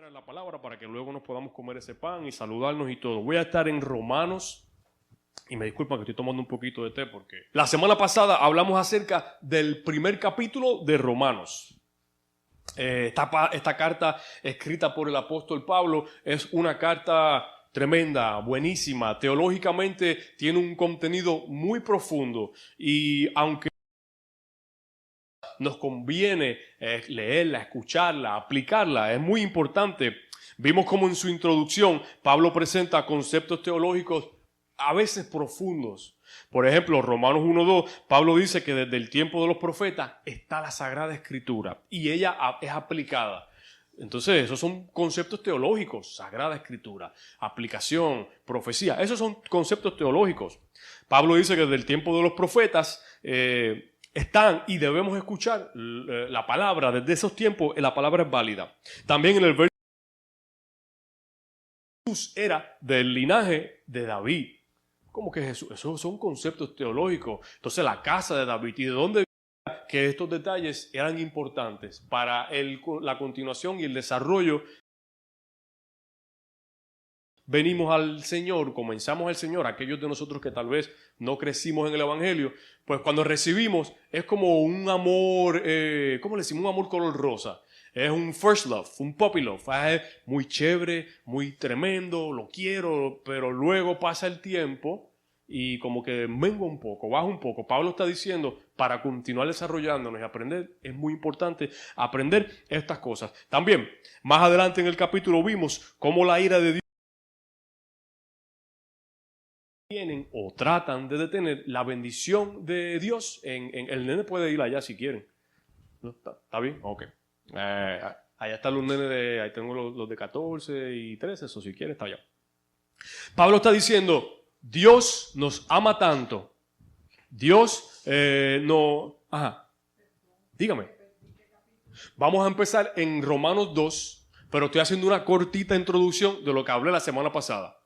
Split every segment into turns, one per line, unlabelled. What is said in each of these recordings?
traer la palabra para que luego nos podamos comer ese pan y saludarnos y todo. Voy a estar en Romanos, y me disculpan que estoy tomando un poquito de té porque la semana pasada hablamos acerca del primer capítulo de Romanos. Esta carta escrita por el apóstol Pablo es una carta tremenda, buenísima. Teológicamente tiene un contenido muy profundo y aunque nos conviene leerla, escucharla, aplicarla, es muy importante. Vimos como en su introducción Pablo presenta conceptos teológicos a veces profundos. Por ejemplo, Romanos 1:2, Pablo dice que desde el tiempo de los profetas está la Sagrada Escritura y ella es aplicada. Entonces, esos son conceptos teológicos, Sagrada Escritura, aplicación, profecía, esos son conceptos teológicos. Pablo dice que desde el tiempo de los profetas están y debemos escuchar la palabra. Desde esos tiempos la palabra es válida. También en el verso Jesús era del linaje de David. ¿Cómo que Jesús? Esos son conceptos teológicos. Entonces la casa de David, ¿y de dónde que estos detalles eran importantes para la continuación y el desarrollo? Venimos al Señor, comenzamos al Señor, aquellos de nosotros que tal vez no crecimos en el Evangelio, pues cuando recibimos es como un amor, ¿cómo le decimos? Un amor color rosa. Es un first love, un puppy love. Es muy chévere, muy tremendo, lo quiero, pero luego pasa el tiempo y como que mengua un poco, baja un poco. Pablo está diciendo, para continuar desarrollándonos y aprender, es muy importante aprender estas cosas. También, más adelante en el capítulo vimos cómo la ira de Dios tienen o tratan de detener la bendición de Dios. El nene puede ir allá si quieren. ¿Está bien? Ok. Allá están los nenes ahí tengo los de 14 y 13, eso si quieres está allá. Pablo está diciendo, Dios nos ama tanto. Dios no... Ajá. Dígame. Vamos a empezar en Romanos 2, pero estoy haciendo una cortita introducción de lo que hablé la semana pasada.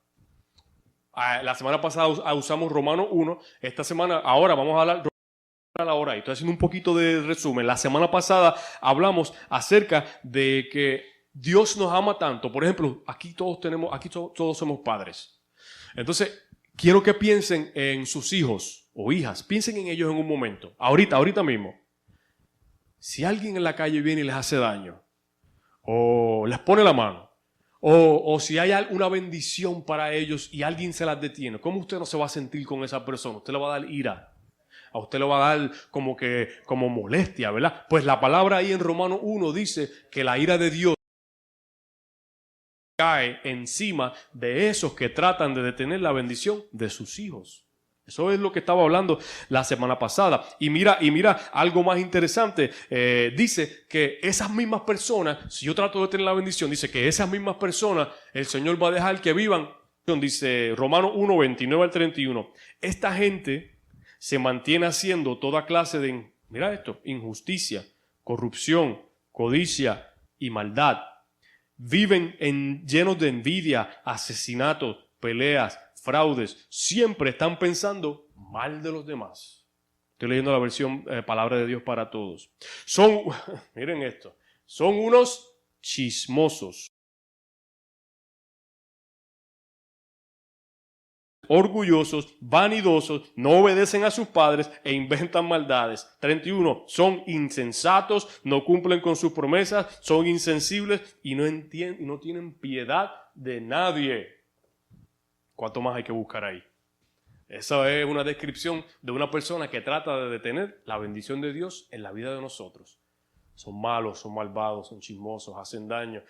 La semana pasada usamos Romanos 1, esta semana, ahora vamos a hablar a la hora. Estoy haciendo un poquito de resumen. La semana pasada hablamos acerca de que Dios nos ama tanto. Por ejemplo, aquí todos somos padres. Entonces, quiero que piensen en sus hijos o hijas. Piensen en ellos en un momento. Ahorita mismo. Si alguien en la calle viene y les hace daño, o les pone la mano, o si hay una bendición para ellos y alguien se las detiene, ¿cómo usted no se va a sentir con esa persona? Usted le va a dar ira. A usted le va a dar como molestia, ¿verdad? Pues la palabra ahí en Romanos 1 dice que la ira de Dios cae encima de esos que tratan de detener la bendición de sus hijos. Eso es lo que estaba hablando la semana pasada. Y mira algo más interesante. Dice que esas mismas personas, si yo trato de tener la bendición, dice que esas mismas personas, el Señor va a dejar que vivan. Dice Romanos 1, 29 al 31. Esta gente se mantiene haciendo toda clase de, mira esto, injusticia, corrupción, codicia y maldad. Viven llenos de envidia, asesinatos, peleas, fraudes. Siempre están pensando mal de los demás. Estoy leyendo la versión Palabra de Dios para Todos. Miren esto, son unos chismosos, orgullosos, vanidosos, no obedecen a sus padres e inventan maldades. 31. Son insensatos, no cumplen con sus promesas, son insensibles y no tienen piedad de nadie. ¿Cuánto más hay que buscar ahí? Esa es una descripción de una persona que trata de detener la bendición de Dios en la vida de nosotros. Son malos, son malvados, son chismosos, hacen daño.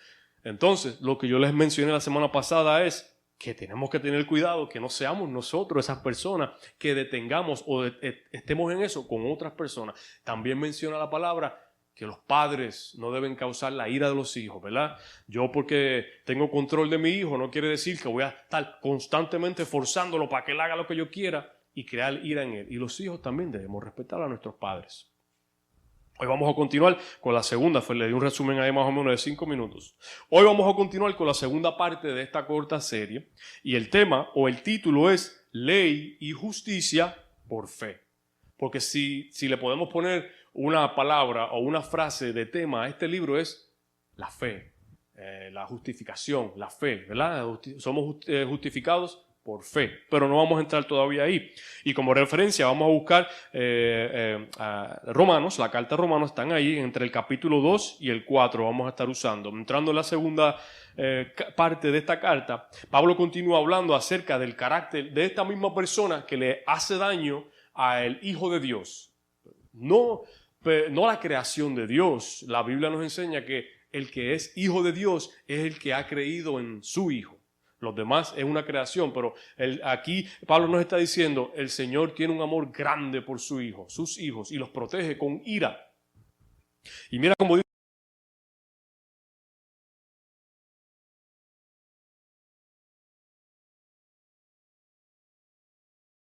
Entonces, lo que yo les mencioné la semana pasada es que tenemos que tener cuidado, que no seamos nosotros esas personas que detengamos o estemos en eso con otras personas. También menciona la palabra que los padres no deben causar la ira de los hijos, ¿verdad? Yo porque tengo control de mi hijo no quiere decir que voy a estar constantemente forzándolo para que él haga lo que yo quiera y crear ira en él. Y los hijos también debemos respetar a nuestros padres. Hoy vamos a continuar con la segunda, le di un resumen ahí más o menos de 5 minutos. Hoy vamos a continuar con la segunda parte de esta corta serie y el tema o el título es Ley y Justicia por Fe. Porque si le podemos poner una palabra o una frase de tema a este libro es la fe. la justificación, la fe, ¿verdad? Somos justificados por fe, pero no vamos a entrar todavía ahí. Y como referencia vamos a buscar a Romanos, la carta a Romanos, están ahí entre el capítulo 2 y el 4, vamos a estar usando. Entrando en la segunda parte de esta carta, Pablo continúa hablando acerca del carácter de esta misma persona que le hace daño al Hijo de Dios. No la creación de Dios. La Biblia nos enseña que el que es hijo de Dios es el que ha creído en su Hijo. Los demás es una creación, pero aquí Pablo nos está diciendo, el Señor tiene un amor grande por su Hijo, sus hijos, y los protege con ira. Y mira cómo dice,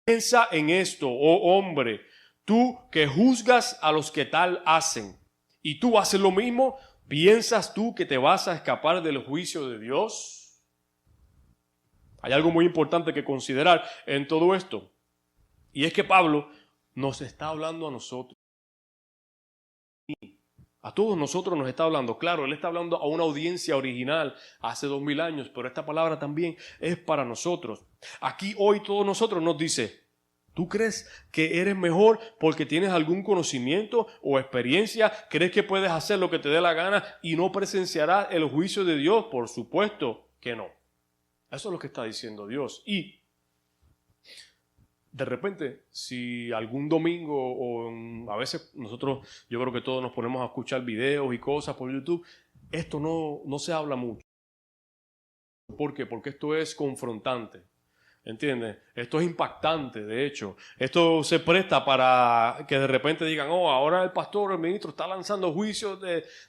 piensa en esto, oh hombre, tú que juzgas a los que tal hacen, y tú haces lo mismo, ¿piensas tú que te vas a escapar del juicio de Dios? Hay algo muy importante que considerar en todo esto, y es que Pablo nos está hablando a nosotros. A todos nosotros nos está hablando. Claro, él está hablando a una audiencia original hace 2000 años, pero esta palabra también es para nosotros. Aquí hoy todos nosotros nos dice, ¿tú crees que eres mejor porque tienes algún conocimiento o experiencia? ¿Crees que puedes hacer lo que te dé la gana y no presenciarás el juicio de Dios? Por supuesto que no. Eso es lo que está diciendo Dios. Y de repente, si algún domingo o a veces nosotros, yo creo que todos nos ponemos a escuchar videos y cosas por YouTube, esto no se habla mucho. ¿Por qué? Porque esto es confrontante. ¿Entiendes? Esto es impactante, de hecho. Esto se presta para que de repente digan, oh, ahora el pastor o el ministro está lanzando juicios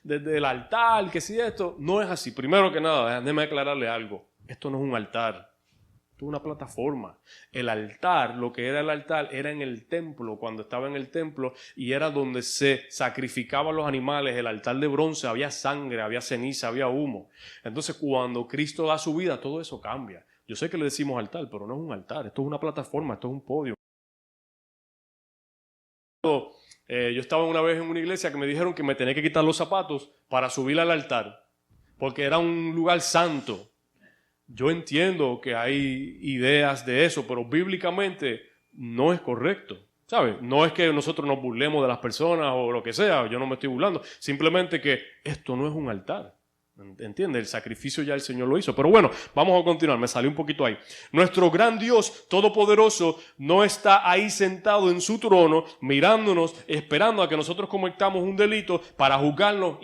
desde el altar, que si esto. No es así. Primero que nada, déjeme aclararle algo. Esto no es un altar. Esto es una plataforma. El altar, lo que era el altar, era en el templo, cuando estaba en el templo, y era donde se sacrificaban los animales. El altar de bronce, había sangre, había ceniza, había humo. Entonces, cuando Cristo da su vida, todo eso cambia. Yo sé que le decimos altar, pero no es un altar. Esto es una plataforma, esto es un podio. Yo estaba una vez en una iglesia que me dijeron que me tenía que quitar los zapatos para subir al altar, porque era un lugar santo. Yo entiendo que hay ideas de eso, pero bíblicamente no es correcto, ¿sabes? No es que nosotros nos burlemos de las personas o lo que sea, yo no me estoy burlando, simplemente que esto no es un altar, ¿entiendes? El sacrificio ya el Señor lo hizo, pero bueno, vamos a continuar, me salió un poquito ahí. Nuestro gran Dios todopoderoso no está ahí sentado en su trono, mirándonos, esperando a que nosotros cometamos un delito para juzgarnos.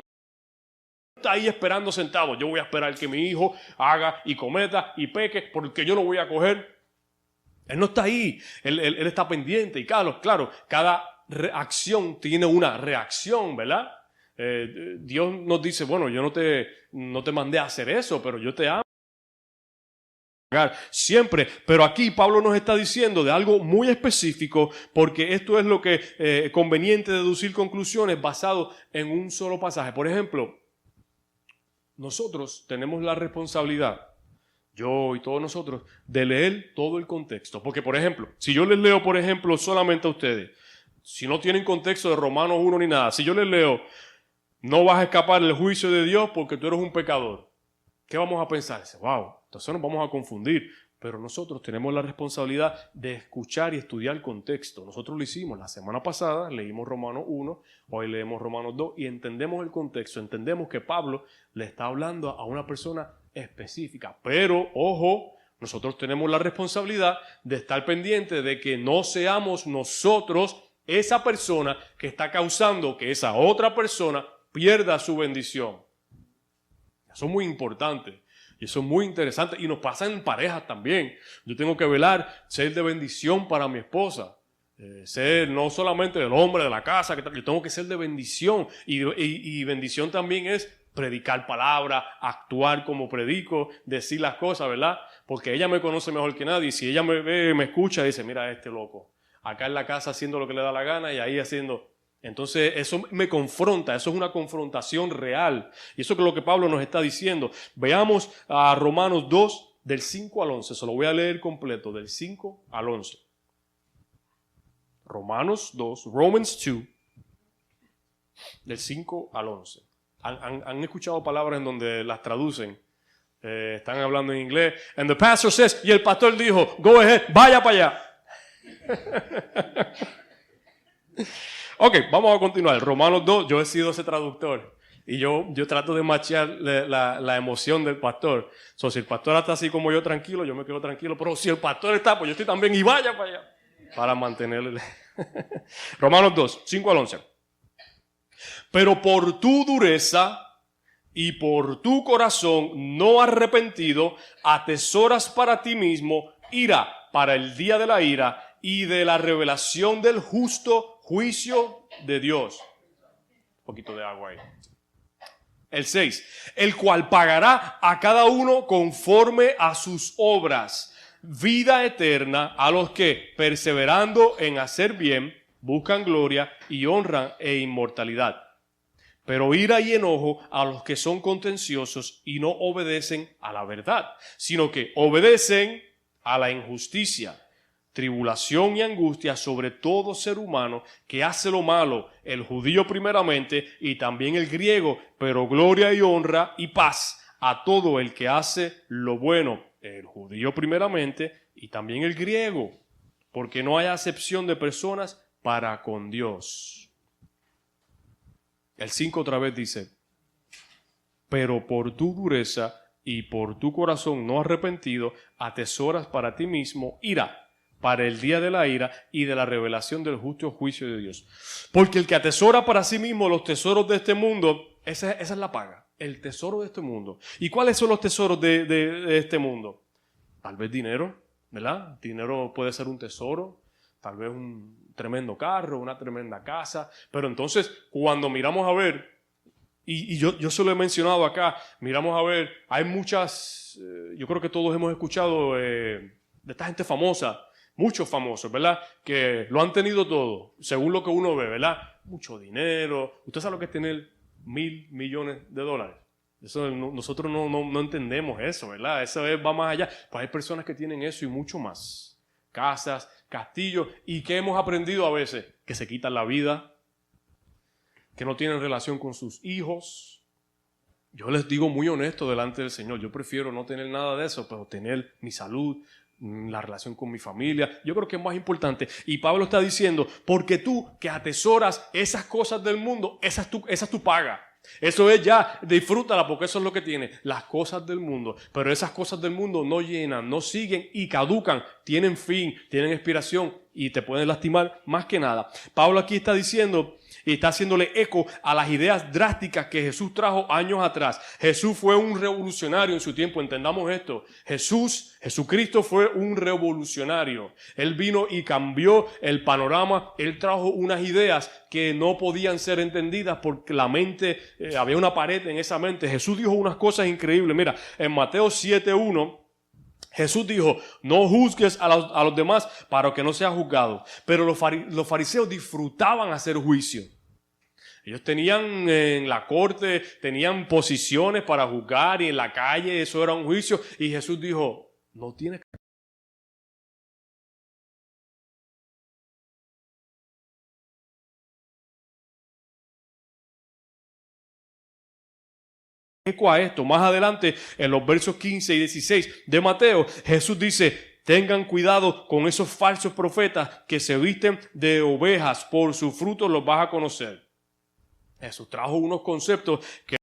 Está ahí esperando sentado. Yo voy a esperar que mi hijo haga y cometa y peque porque yo lo voy a coger. Él no está ahí. Él está pendiente. Y claro, cada acción tiene una reacción, ¿verdad? Dios nos dice, bueno, yo no te mandé a hacer eso, pero yo te amo. Siempre, pero aquí Pablo nos está diciendo de algo muy específico, porque esto es lo que es conveniente deducir conclusiones basado en un solo pasaje. Por ejemplo, nosotros tenemos la responsabilidad, yo y todos nosotros, de leer todo el contexto. Porque, por ejemplo, si yo les leo, por ejemplo, solamente a ustedes, si no tienen contexto de Romanos 1 ni nada, si yo les leo, no vas a escapar del juicio de Dios porque tú eres un pecador, ¿qué vamos a pensar? Wow, entonces nos vamos a confundir. Pero nosotros tenemos la responsabilidad de escuchar y estudiar el contexto. Nosotros lo hicimos la semana pasada, leímos Romanos 1, hoy leemos Romanos 2 y entendemos el contexto. Entendemos que Pablo le está hablando a una persona específica. Pero, ojo, nosotros tenemos la responsabilidad de estar pendientes de que no seamos nosotros esa persona que está causando que esa otra persona pierda su bendición. Eso es muy importante. Y eso es muy interesante y nos pasa en parejas también. Yo tengo que velar, ser de bendición para mi esposa. Ser no solamente el hombre de la casa, yo tengo que ser de bendición. Y bendición también es predicar palabra, actuar como predico, decir las cosas, ¿verdad? Porque ella me conoce mejor que nadie. Y si ella me ve, me escucha, dice, mira este loco. Acá en la casa haciendo lo que le da la gana y ahí haciendo... Entonces eso me confronta, eso es una confrontación real. Y eso es lo que Pablo nos está diciendo. Veamos a Romanos 2, del 5 al 11. Se lo voy a leer completo, del 5 al 11. Romans 2, del 5 al 11. ¿Han escuchado palabras en donde las traducen? Están hablando en inglés. And the pastor says, y el pastor dijo, go ahead, vaya para allá. Ok, vamos a continuar. Romanos 2, yo he sido ese traductor. Y yo trato de machear la emoción del pastor. Si el pastor está así como yo tranquilo, yo me quedo tranquilo. Pero si el pastor está, pues yo estoy también y vaya para allá. Para mantenerle. Romanos 2, 5 al 11. Pero por tu dureza y por tu corazón no arrepentido, atesoras para ti mismo ira para el día de la ira y de la revelación del justo juicio de Dios. Un poquito de agua ahí. El 6. El cual pagará a cada uno conforme a sus obras. Vida eterna a los que, perseverando en hacer bien, buscan gloria y honra e inmortalidad. Pero ira y enojo a los que son contenciosos y no obedecen a la verdad, sino que obedecen a la injusticia. Tribulación y angustia sobre todo ser humano que hace lo malo, el judío primeramente y también el griego, pero gloria y honra y paz a todo el que hace lo bueno, el judío primeramente y también el griego, porque no hay acepción de personas para con Dios. El 5 otra vez dice, pero por tu dureza y por tu corazón no arrepentido, atesoras para ti mismo ira, para el día de la ira y de la revelación del justo juicio de Dios. Porque el que atesora para sí mismo los tesoros de este mundo, esa es la paga, el tesoro de este mundo. ¿Y cuáles son los tesoros de este mundo? Tal vez dinero, ¿verdad? Dinero puede ser un tesoro, tal vez un tremendo carro, una tremenda casa, pero entonces cuando miramos a ver, y yo se lo he mencionado acá, miramos a ver, hay muchas, yo creo que todos hemos escuchado de esta gente famosa, muchos famosos, ¿verdad? Que lo han tenido todo, según lo que uno ve, ¿verdad? Mucho dinero. ¿Usted sabe lo que es tener $1,000 millones? Eso, nosotros no entendemos eso, ¿verdad? Eso va más allá. Pues hay personas que tienen eso y mucho más. Casas, castillos. ¿Y qué hemos aprendido a veces? Que se quitan la vida, que no tienen relación con sus hijos. Yo les digo muy honesto delante del Señor, yo prefiero no tener nada de eso, pero tener mi salud, la relación con mi familia, yo creo que es más importante. Y Pablo está diciendo, porque tú que atesoras esas cosas del mundo, esa es tu paga. Eso es ya, disfrútala porque eso es lo que tiene, las cosas del mundo. Pero esas cosas del mundo no llenan, no siguen y caducan, tienen fin, tienen expiración y te pueden lastimar más que nada. Pablo aquí está diciendo y está haciéndole eco a las ideas drásticas que Jesús trajo años atrás. Jesús fue un revolucionario en su tiempo, entendamos esto. Jesucristo fue un revolucionario. Él vino y cambió el panorama. Él trajo unas ideas que no podían ser entendidas porque la mente, había una pared en esa mente. Jesús dijo unas cosas increíbles. Mira, en Mateo 7:1, Jesús dijo, no juzgues a los demás para que no seas juzgado. Pero los fariseos disfrutaban hacer juicio. Ellos tenían en la corte, tenían posiciones para juzgar y en la calle eso era un juicio. Y Jesús dijo, no tienes que... Eco a esto, más adelante en los versos 15 y 16 de Mateo, Jesús dice, tengan cuidado con esos falsos profetas que se visten de ovejas, por sus frutos los vas a conocer. Jesús trajo unos conceptos que...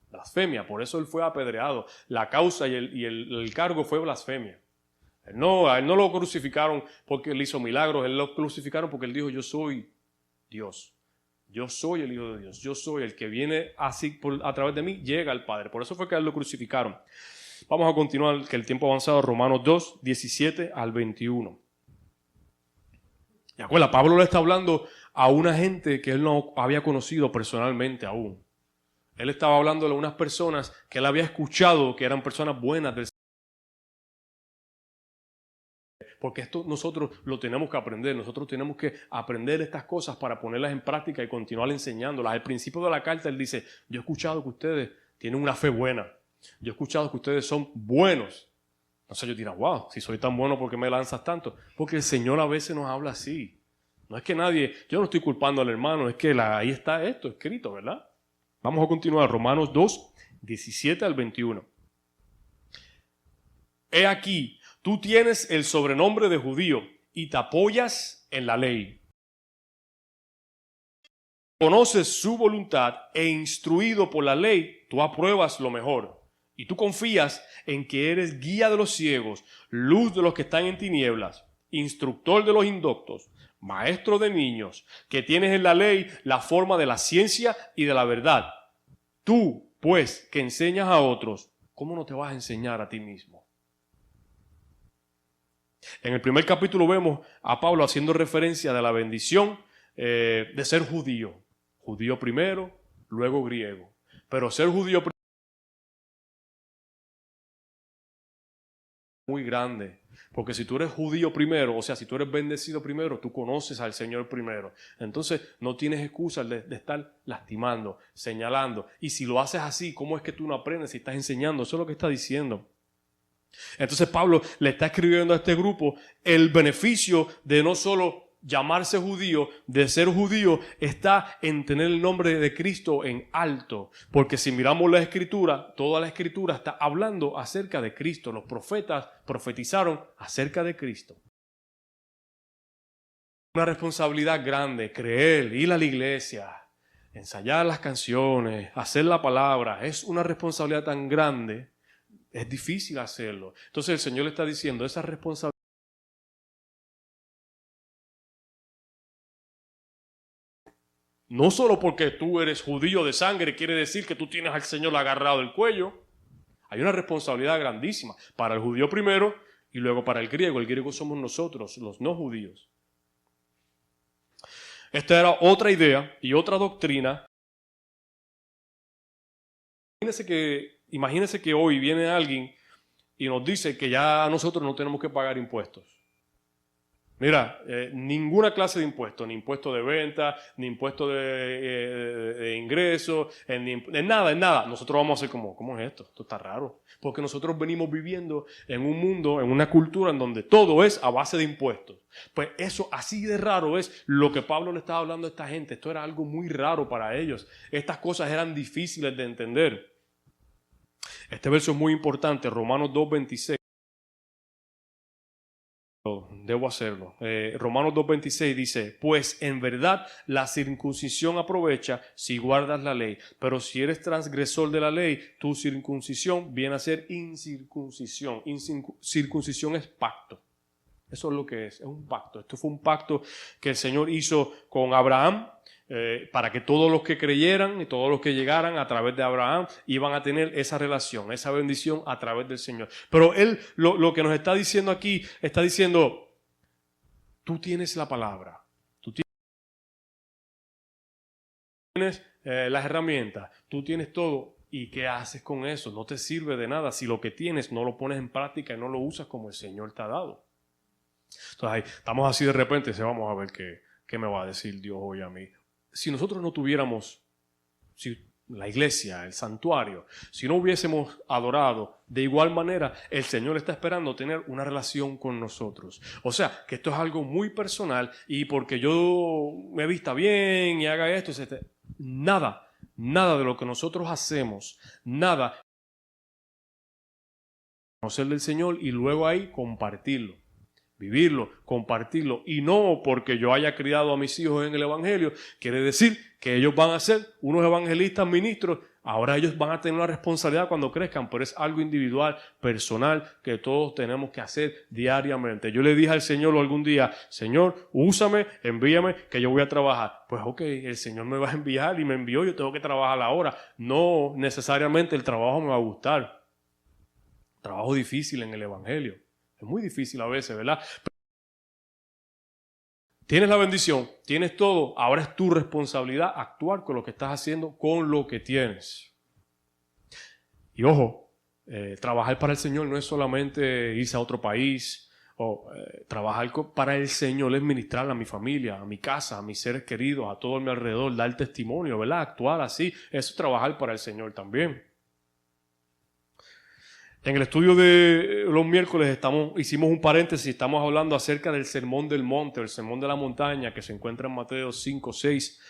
Blasfemia, por eso él fue apedreado. La causa y el cargo fue blasfemia. A él no lo crucificaron porque él hizo milagros, él lo crucificaron porque él dijo, yo soy Dios. Yo soy el Hijo de Dios, yo soy el que viene así a través de mí, llega al Padre. Por eso fue que a él lo crucificaron. Vamos a continuar, que el tiempo ha avanzado, Romanos 2, 17 al 21. Y acuérdate, Pablo le está hablando a una gente que él no había conocido personalmente aún. Él estaba hablando de unas personas que él había escuchado que eran personas buenas del Señor. Porque esto nosotros lo tenemos que aprender. Nosotros tenemos que aprender estas cosas para ponerlas en práctica y continuar enseñándolas. Al principio de la carta él dice, yo he escuchado que ustedes tienen una fe buena. Yo he escuchado que ustedes son buenos. Entonces yo dirán, wow, si soy tan bueno, ¿por qué me lanzas tanto? Porque el Señor a veces nos habla así. No es que nadie, yo no estoy culpando al hermano, es que ahí está esto escrito, ¿verdad? Vamos a continuar, Romanos 2, 17 al 21. He aquí, tú tienes el sobrenombre de judío y te apoyas en la ley. Conoces su voluntad e instruido por la ley, tú apruebas lo mejor. Y tú confías en que eres guía de los ciegos, luz de los que están en tinieblas, instructor de los indoctos, maestro de niños, que tienes en la ley la forma de la ciencia y de la verdad. Tú, pues, que enseñas a otros, ¿cómo no te vas a enseñar a ti mismo? En el primer capítulo vemos a Pablo haciendo referencia de la bendición de ser judío. Judío primero, luego griego. Pero ser judío primero es muy grande. Porque si tú eres judío primero, o sea, si tú eres bendecido primero, tú conoces al Señor primero. Entonces no tienes excusas de estar lastimando, señalando. Y si lo haces así, ¿cómo es que tú no aprendes si estás enseñando? Eso es lo que está diciendo. Entonces Pablo le está escribiendo a este grupo el beneficio de no solo llamarse judío, de ser judío, está en tener el nombre de Cristo en alto. Porque si miramos la Escritura, toda la Escritura está hablando acerca de Cristo. Los profetas profetizaron acerca de Cristo. Una responsabilidad grande, creer, ir a la iglesia, ensayar las canciones, hacer la palabra, es una responsabilidad tan grande. Es difícil hacerlo. Entonces el Señor le está diciendo, esa responsabilidad no solo porque tú eres judío de sangre quiere decir que tú tienes al Señor agarrado del cuello. Hay una responsabilidad grandísima para el judío primero y luego para el griego. El griego somos nosotros, los no judíos. Esta era otra idea y otra doctrina. Imagínense que hoy viene alguien y nos dice que ya nosotros no tenemos que pagar impuestos. Mira, ninguna clase de impuesto, ni impuesto de venta, ni impuesto de ingreso, en nada. Nosotros vamos a hacer ¿cómo es esto? Esto está raro. Porque nosotros venimos viviendo en un mundo, en una cultura en donde todo es a base de impuestos. Pues eso, así de raro es lo que Pablo le estaba hablando a esta gente. Esto era algo muy raro para ellos. Estas cosas eran difíciles de entender. Este verso es muy importante, Romanos 2:26. Debo hacerlo. Romanos 2:26 dice, pues en verdad la circuncisión aprovecha si guardas la ley, pero si eres transgresor de la ley, tu circuncisión viene a ser incircuncisión. Circuncisión es pacto. Eso es lo que es un pacto. Esto fue un pacto que el Señor hizo con Abraham, para que todos los que creyeran y todos los que llegaran a través de Abraham iban a tener esa relación, esa bendición a través del Señor. Pero Él lo que nos está diciendo aquí, está diciendo, tú tienes la palabra, tú tienes las herramientas, tú tienes todo. ¿Y qué haces con eso? No te sirve de nada si lo que tienes no lo pones en práctica y no lo usas como el Señor te ha dado. Entonces ahí estamos así de repente, vamos a ver qué me va a decir Dios hoy a mí. Si nosotros no tuviéramos la iglesia, el santuario, si no hubiésemos adorado, de igual manera el Señor está esperando tener una relación con nosotros. O sea, que esto es algo muy personal y porque yo me vista bien y haga esto, nada de lo que nosotros hacemos, nada, conocer del Señor y luego ahí compartirlo. Vivirlo, compartirlo, y no porque yo haya criado a mis hijos en el Evangelio, quiere decir que ellos van a ser unos evangelistas, ministros, ahora ellos van a tener una responsabilidad cuando crezcan, pero es algo individual, personal, que todos tenemos que hacer diariamente. Yo le dije al Señor algún día, Señor, úsame, envíame, que yo voy a trabajar. Pues ok, el Señor me va a enviar y me envió, yo tengo que trabajar ahora. No necesariamente el trabajo me va a gustar. Trabajo difícil en el Evangelio. Es muy difícil a veces, ¿verdad? Tienes la bendición, tienes todo, ahora es tu responsabilidad actuar con lo que estás haciendo, con lo que tienes. Y ojo, trabajar para el Señor no es solamente irse a otro país o trabajar para el Señor es ministrar a mi familia, a mi casa, a mis seres queridos, a todo mi alrededor, dar testimonio, ¿verdad? Actuar así, eso es trabajar para el Señor también. En el estudio de los miércoles hicimos un paréntesis, estamos hablando acerca del Sermón del Monte, el Sermón de la Montaña, que se encuentra en Mateo 5, 6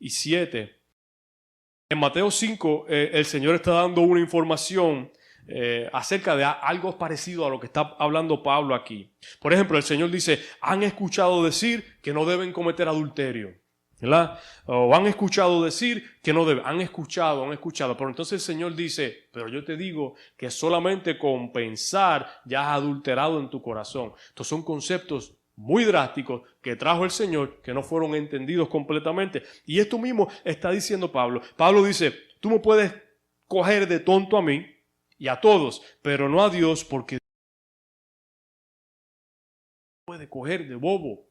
y 7. En Mateo 5, el Señor está dando una información acerca de algo parecido a lo que está hablando Pablo aquí. Por ejemplo, el Señor dice, han escuchado decir que no deben cometer adulterio, ¿verdad? O han escuchado decir que no deben, han escuchado, pero entonces el Señor dice, pero yo te digo que solamente con pensar ya has adulterado en tu corazón. Estos son conceptos muy drásticos que trajo el Señor, que no fueron entendidos completamente. Y esto mismo está diciendo Pablo. Pablo dice, tú me puedes coger de tonto a mí y a todos, pero no a Dios, porque puede coger de bobo.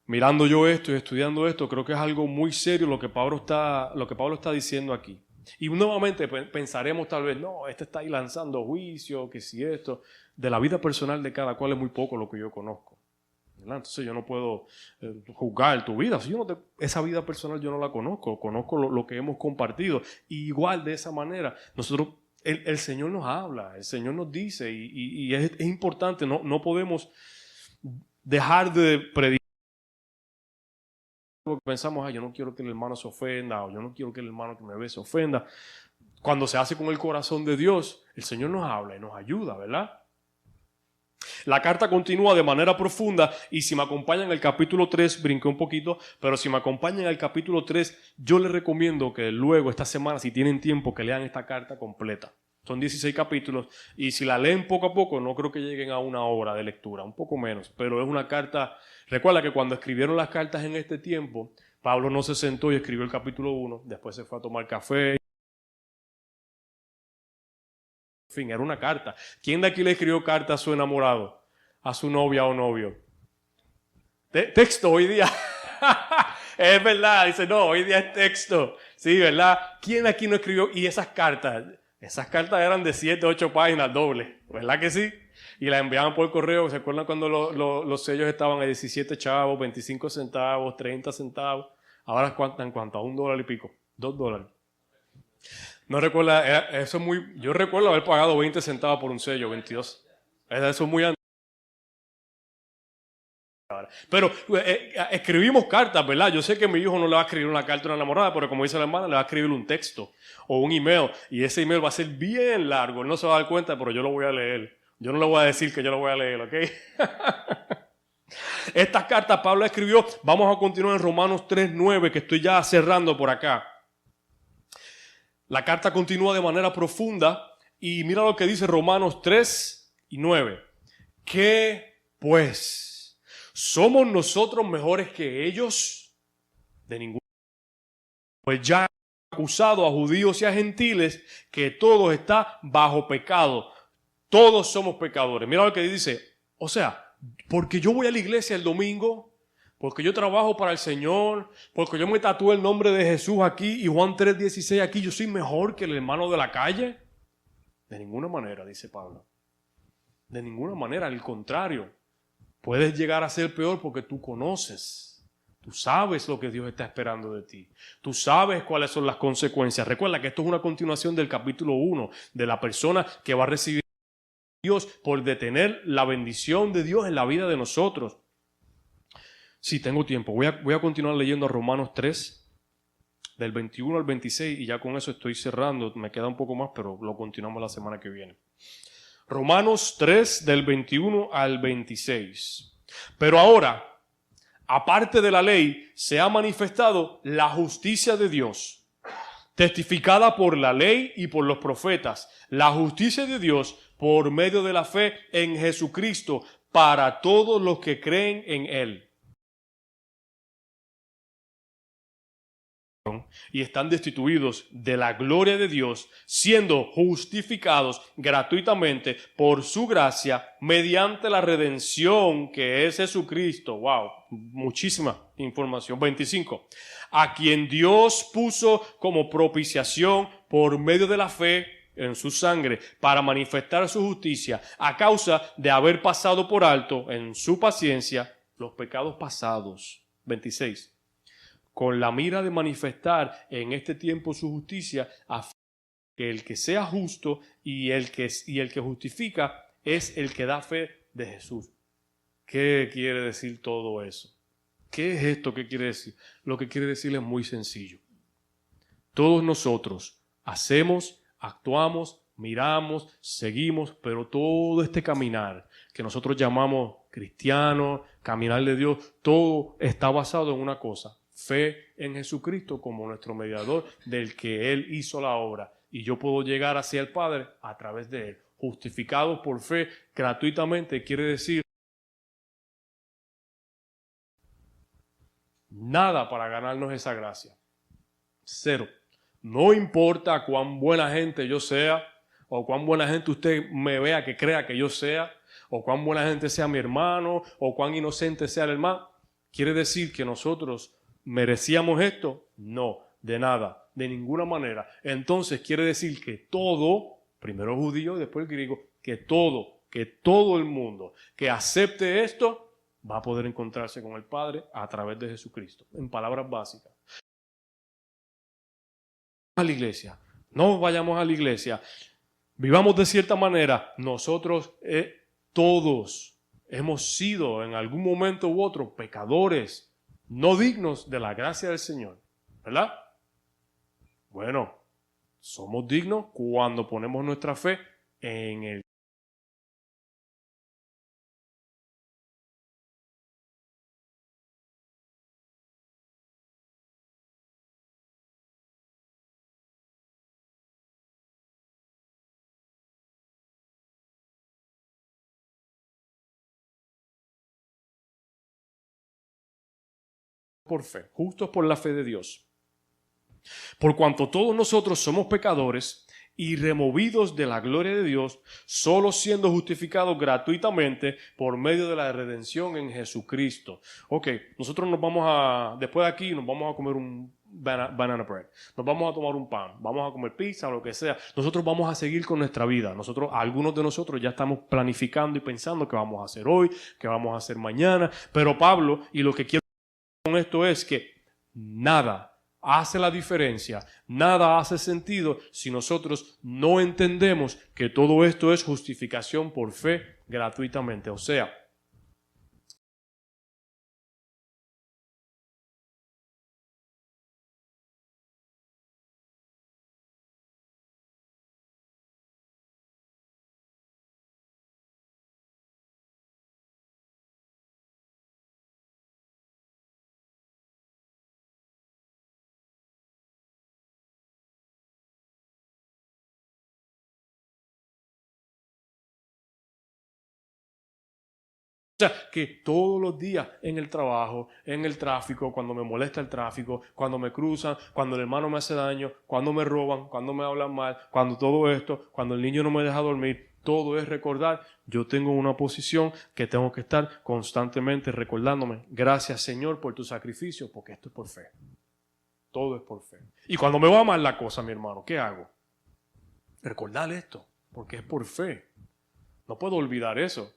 Mirando yo esto y estudiando esto, creo que es algo muy serio lo que Pablo está diciendo aquí. Y nuevamente pensaremos tal vez, no, este está ahí lanzando juicio, que si esto, de la vida personal de cada cual es muy poco lo que yo conozco, ¿verdad? Entonces yo no puedo juzgar tu vida. Si esa vida personal yo no la conozco lo que hemos compartido. Y igual de esa manera, nosotros, el Señor nos habla, el Señor nos dice y es importante, no podemos dejar de predicar. Pensamos, yo no quiero que el hermano se ofenda, o yo no quiero que el hermano que me ve se ofenda. Cuando se hace con el corazón de Dios, el Señor nos habla y nos ayuda, ¿verdad? La carta continúa de manera profunda y si me acompañan en el capítulo 3, brinqué un poquito, pero si me acompañan en el capítulo 3, yo les recomiendo que luego, esta semana, si tienen tiempo, que lean esta carta completa. Son 16 capítulos y si la leen poco a poco, no creo que lleguen a una hora de lectura, un poco menos, pero es una carta. Recuerda que cuando escribieron las cartas en este tiempo, Pablo no se sentó y escribió el capítulo 1, después se fue a tomar café. En fin, era una carta. ¿Quién de aquí le escribió carta a su enamorado? A su novia o novio. Texto hoy día. Es verdad, dice, no, hoy día es texto. Sí, ¿verdad? ¿Quién de aquí no escribió? Y esas cartas eran de 7, 8 páginas dobles, ¿verdad que sí? Y las enviaban por correo. ¿Se acuerdan cuando los sellos estaban a 17 chavos, 25 centavos, 30 centavos? Ahora ¿en cuánto? A $1 y pico, $2. No recuerdo, eso es muy. Yo recuerdo haber pagado 20 centavos por un sello, 22. Eso es muy antiguo. Pero escribimos cartas, ¿verdad? Yo sé que mi hijo no le va a escribir una carta a una enamorada, pero como dice la hermana, le va a escribir un texto o un email. Y ese email va a ser bien largo. Él no se va a dar cuenta, pero yo lo voy a leer. Yo no le voy a decir que yo lo voy a leer, ¿ok? Estas cartas Pablo escribió. Vamos a continuar en Romanos 3:9, que estoy ya cerrando por acá. La carta continúa de manera profunda y mira lo que dice Romanos 3:9. ¿Qué pues? ¿Somos nosotros mejores que ellos? De ninguna manera. Pues ya han acusado a judíos y a gentiles que todo está bajo pecado. Todos somos pecadores. Mira lo que dice. O sea, porque yo voy a la iglesia el domingo, porque yo trabajo para el Señor, porque yo me tatué el nombre de Jesús aquí y Juan 3:16 aquí, ¿yo soy mejor que el hermano de la calle? De ninguna manera, dice Pablo. De ninguna manera, al contrario. Puedes llegar a ser peor porque tú conoces. Tú sabes lo que Dios está esperando de ti. Tú sabes cuáles son las consecuencias. Recuerda que esto es una continuación del capítulo 1, de la persona que va a recibir a Dios por detener la bendición de Dios en la vida de nosotros. Sí, tengo tiempo. Voy a continuar leyendo Romanos 3, del 21 al 26, y ya con eso estoy cerrando. Me queda un poco más, pero lo continuamos la semana que viene. Romanos 3, del 21 al 26. Pero ahora, aparte de la ley, se ha manifestado la justicia de Dios, testificada por la ley y por los profetas. La justicia de Dios por medio de la fe en Jesucristo para todos los que creen en Él. Y están destituidos de la gloria de Dios, siendo justificados gratuitamente por su gracia mediante la redención que es Jesucristo. Wow, muchísima información. 25. A quien Dios puso como propiciación por medio de la fe en su sangre para manifestar su justicia a causa de haber pasado por alto en su paciencia los pecados pasados. 26. Con la mira de manifestar en este tiempo su justicia a que el que sea justo y el que justifica es el que da fe de Jesús. ¿Qué quiere decir todo eso? ¿Qué es esto que quiere decir? Lo que quiere decir es muy sencillo. Todos nosotros hacemos, actuamos, miramos, seguimos, pero todo este caminar que nosotros llamamos cristiano, caminar de Dios, todo está basado en una cosa: fe en Jesucristo como nuestro mediador, del que Él hizo la obra. Y yo puedo llegar hacia el Padre a través de Él. Justificados por fe gratuitamente quiere decir nada para ganarnos esa gracia. Cero. No importa cuán buena gente yo sea, o cuán buena gente usted me vea que crea que yo sea, o cuán buena gente sea mi hermano, o cuán inocente sea el hermano. ¿Quiere decir que nosotros merecíamos esto? No, de nada, de ninguna manera. Entonces quiere decir que todo, primero el judío y después el griego, que todo el mundo que acepte esto va a poder encontrarse con el Padre a través de Jesucristo. En palabras básicas. A la iglesia, no vayamos a la iglesia, vivamos de cierta manera. Nosotros todos hemos sido en algún momento u otro pecadores, no dignos de la gracia del Señor, ¿verdad? Bueno, somos dignos cuando ponemos nuestra fe en el por fe, justos por la fe de Dios. Por cuanto todos nosotros somos pecadores y removidos de la gloria de Dios, solo siendo justificados gratuitamente por medio de la redención en Jesucristo. Ok, nosotros después de aquí nos vamos a comer un banana bread, nos vamos a tomar un pan, vamos a comer pizza o lo que sea. Nosotros vamos a seguir con nuestra vida. Algunos de nosotros ya estamos planificando y pensando qué vamos a hacer hoy, qué vamos a hacer mañana. Pero Pablo, y lo que quiero con esto es que nada hace la diferencia, nada hace sentido si nosotros no entendemos que todo esto es justificación por fe gratuitamente. O sea, que todos los días en el trabajo, en el tráfico, cuando me molesta el tráfico, cuando me cruzan, cuando el hermano me hace daño, cuando me roban, cuando me hablan mal, cuando todo esto, cuando el niño no me deja dormir, todo es recordar, yo tengo una posición que tengo que estar constantemente recordándome. Gracias, Señor, por tu sacrificio, porque esto es por fe. Todo es por fe. Y cuando me va mal la cosa, mi hermano, ¿qué hago? Recordar esto, porque es por fe. No puedo olvidar eso.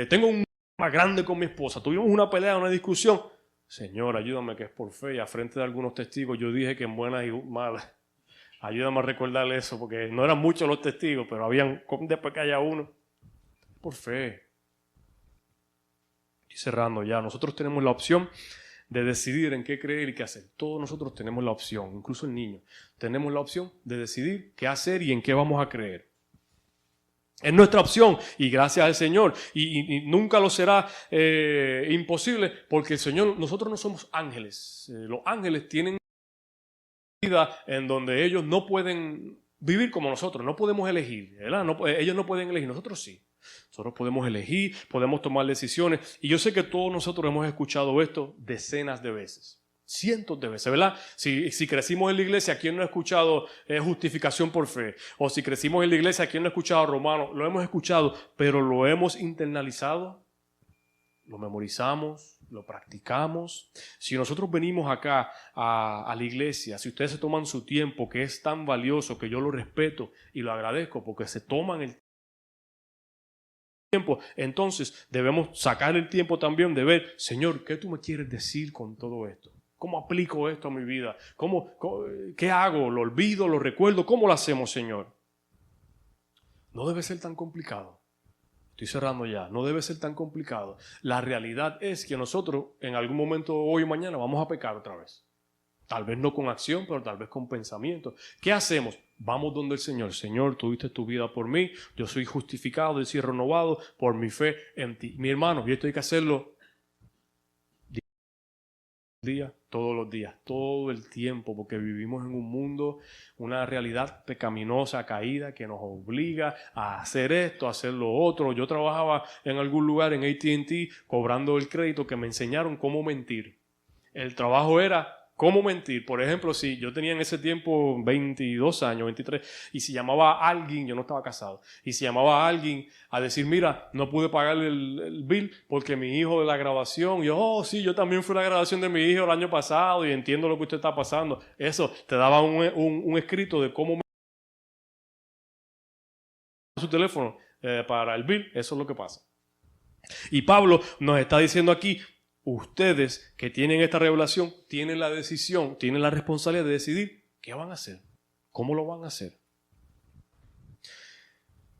Tengo un más grande con mi esposa, tuvimos una pelea, una discusión. Señor, ayúdame que es por fe, y a frente de algunos testigos yo dije que en buenas y malas. Ayúdame a recordarle eso, porque no eran muchos los testigos, pero habían, después que haya uno, por fe. Y cerrando ya, nosotros tenemos la opción de decidir en qué creer y qué hacer. Todos nosotros tenemos la opción, incluso el niño, tenemos la opción de decidir qué hacer y en qué vamos a creer. Es nuestra opción y gracias al Señor y nunca lo será imposible, porque el Señor, nosotros no somos ángeles. Los ángeles tienen vida en donde ellos no pueden vivir como nosotros, no podemos elegir, ¿verdad? Ellos no pueden elegir, nosotros sí. Nosotros podemos elegir, podemos tomar decisiones, y yo sé que todos nosotros hemos escuchado esto decenas de veces. Cientos de veces, ¿verdad? Si crecimos en la iglesia, ¿quién no ha escuchado justificación por fe? O si crecimos en la iglesia, ¿quién no ha escuchado Romanos? Lo hemos escuchado, pero lo hemos internalizado, lo memorizamos, lo practicamos. Si nosotros venimos acá a la iglesia, si ustedes se toman su tiempo, que es tan valioso, que yo lo respeto y lo agradezco porque se toman el tiempo, entonces debemos sacar el tiempo también de ver, Señor, ¿qué tú me quieres decir con todo esto? ¿Cómo aplico esto a mi vida? ¿Qué hago? ¿Lo olvido? ¿Lo recuerdo? ¿Cómo lo hacemos, Señor? No debe ser tan complicado. Estoy cerrando ya. No debe ser tan complicado. La realidad es que nosotros en algún momento, hoy o mañana, vamos a pecar otra vez. Tal vez no con acción, pero tal vez con pensamiento. ¿Qué hacemos? Vamos donde el Señor. Señor, tú diste tu vida por mí. Yo soy justificado, yo soy renovado por mi fe en ti. Mi hermano, y esto hay que hacerlo todos los días, todo el tiempo, porque vivimos en un mundo, una realidad pecaminosa, caída, que nos obliga a hacer esto, a hacer lo otro. Yo trabajaba en algún lugar en AT&T cobrando el crédito que me enseñaron cómo mentir. El trabajo era cómo mentir. Por ejemplo, si yo tenía en ese tiempo 22 años, 23, y si llamaba a alguien, yo no estaba casado, y si llamaba a alguien a decir, mira, no pude pagarle el bill porque mi hijo de la graduación, y yo, oh, sí, yo también fui a la graduación de mi hijo el año pasado y entiendo lo que usted está pasando. Eso, te daba un escrito de cómo su teléfono para el bill. Eso es lo que pasa. Y Pablo nos está diciendo aquí, ustedes que tienen esta revelación tienen la decisión, tienen la responsabilidad de decidir qué van a hacer, cómo lo van a hacer.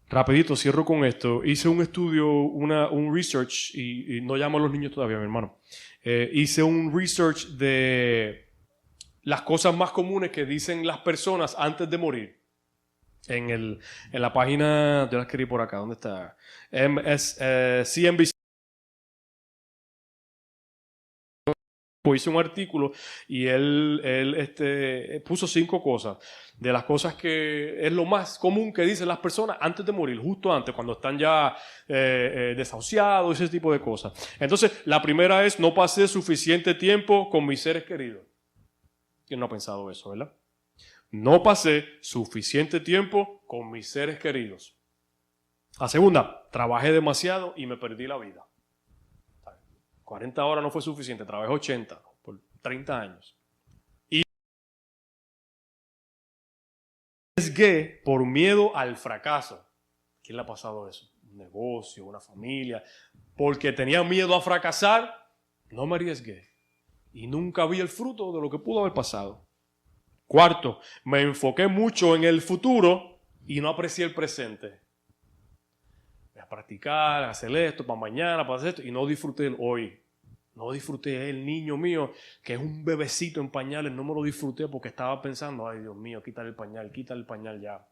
Rapidito, cierro con esto. Hice un estudio, un research, y no llamo a los niños todavía, mi hermano. Hice un research de las cosas más comunes que dicen las personas antes de morir. En la página, yo la escribí por acá, ¿dónde está? CNBC. Hice un artículo y él puso 5 cosas, de las cosas que es lo más común que dicen las personas antes de morir, justo antes, cuando están ya desahuciados, ese tipo de cosas. Entonces, la primera es, no pasé suficiente tiempo con mis seres queridos. ¿Quién no ha pensado eso, verdad? No pasé suficiente tiempo con mis seres queridos. La segunda, trabajé demasiado y me perdí la vida. 40 horas no fue suficiente, trabajé 80 por 30 años. Y arriesgué por miedo al fracaso. ¿Quién le ha pasado eso? Un negocio, una familia. Porque tenía miedo a fracasar, no me arriesgué. Y nunca vi el fruto de lo que pudo haber pasado. Cuarto, me enfoqué mucho en el futuro y no aprecié el presente. Voy a practicar, a hacer esto para mañana, para hacer esto, y no disfruté el hoy. No disfruté el niño mío, que es un bebecito en pañales, no me lo disfruté porque estaba pensando, ay Dios mío, quítale el pañal ya.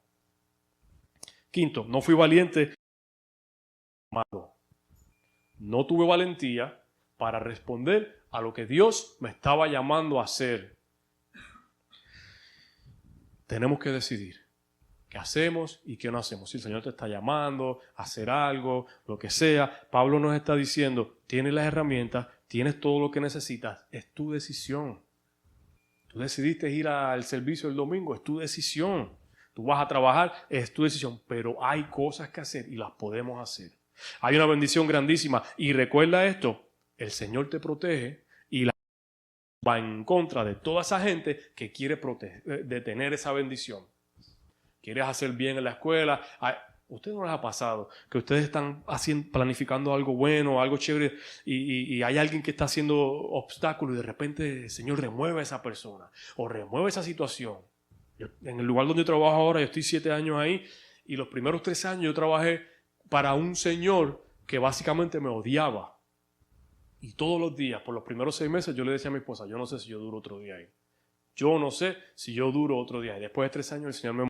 Quinto, no fui valiente. No tuve valentía para responder a lo que Dios me estaba llamando a hacer. Tenemos que decidir qué hacemos y qué no hacemos. Si el Señor te está llamando a hacer algo, lo que sea, Pablo nos está diciendo, tienes las herramientas, tienes todo lo que necesitas, es tu decisión. Tú decidiste ir al servicio el domingo, es tu decisión. Tú vas a trabajar, es tu decisión, pero hay cosas que hacer y las podemos hacer. Hay una bendición grandísima y recuerda esto, el Señor te protege y va en contra de toda esa gente que quiere detener esa bendición. Quieres hacer bien en la escuela. ¿A ustedes no les ha pasado que ustedes están planificando algo bueno, algo chévere y hay alguien que está haciendo obstáculos y de repente el Señor remueve a esa persona o remueve esa situación? En el lugar donde yo trabajo ahora, yo estoy 7 años ahí y los primeros 3 años yo trabajé para un señor que básicamente me odiaba. Y todos los días, por los primeros 6 meses, yo le decía a mi esposa, yo no sé si yo duro otro día ahí. Yo no sé si yo duro otro día. Y después de 3 años el Señor me